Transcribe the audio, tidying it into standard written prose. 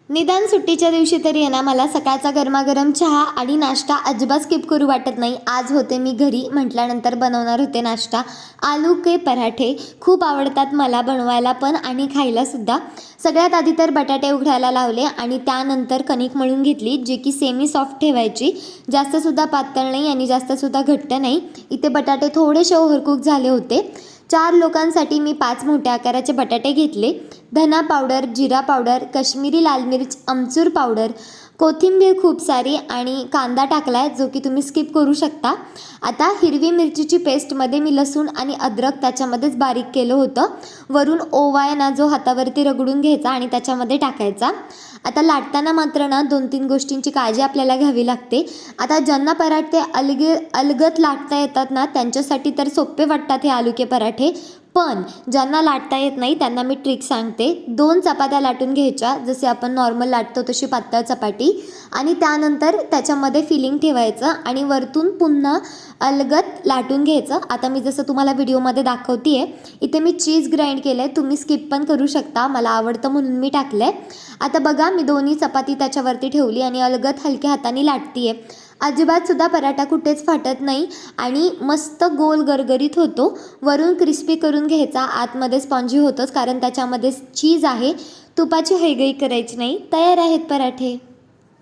निदान सुट्टीच्या दिवशी तरी आहे ना, मला सकाळचा गरमागरम चहा आणि नाश्ता अजिबात स्किप करू वाटत नाही. आज होते मी घरी म्हटल्यानंतर बनवणार होते नाश्ता. आलू के पराठे खूप आवडतात मला बनवायला पण आणि खायलासुद्धा. सगळ्यात आधी तर बटाटे उघडायला लावले आणि त्यानंतर कणिक मळून घेतली, जे की सेमी सॉफ्ट ठेवायची. जास्तसुद्धा पातळ नाही आणि जास्तसुद्धा घट्ट नाही. इथे बटाटे थोडेसे ओव्हरकुक झाले होते. 4 लोकांसाठी मी 5 मोठ्या आकाराचे बटाटे घेतले. धना पावडर, जिरा पावडर, काश्मीरी लाल मिर्च, आमचूर पावडर, कोथिंबीर खूप सारी आणि कांदा टाकला आहे, जो की तुम्ही स्किप करू शकता. आता हिरवी मिरचीची पेस्टमध्ये मी लसूण आणि अद्रक त्याच्यामध्येच बारीक केलं होतं. वरून ओवा आहे ना, जो हातावरती रगडून घ्यायचा आणि त्याच्यामध्ये टाकायचा. आता लाटताना मात्र ना 2-3 गोष्टींची काळजी आपल्याला घ्यावी लागते. आता ज्यांना पराठे अलगद लाटता येतात ना, त्यांच्यासाठी तर सोपे वाटतात हे आलू के पराठे. पण ज्यांना लाटता येत नाही त्यांना मी ट्रिक सांगते. 2 चपात्या लाटून घ्यायच्या, जसे आपण नॉर्मल लाटतो तशी पातळ चपाती, आणि त्यानंतर त्याच्यामध्ये फिलिंग ठेवायचं आणि वरतून पुन्हा अलगद लाटून घ्यायचं. आता मी जसं तुम्हाला व्हिडिओमध्ये दाखवते आहे, इथे मी चीज ग्राइंड केलं आहे. तुम्ही स्किप पण करू शकता, मला आवडतं म्हणून मी टाकलं आहे. आता बघा, मी दोन्ही चपाती त्याच्यावरती ठेवली आणि अलगद हलक्या हाताने लाटते आहे. अजिबातसुद्धा पराठा कुठेच फाटत नाही आणि मस्त गोल गरगरीत होतो. वरून क्रिस्पी करून घ्यायचा, आतमध्ये स्पॉन्जी होतोच कारण त्याच्यामध्ये चीज आहे. तुपाची हैगई करायची नाही. तयार आहेत पराठे.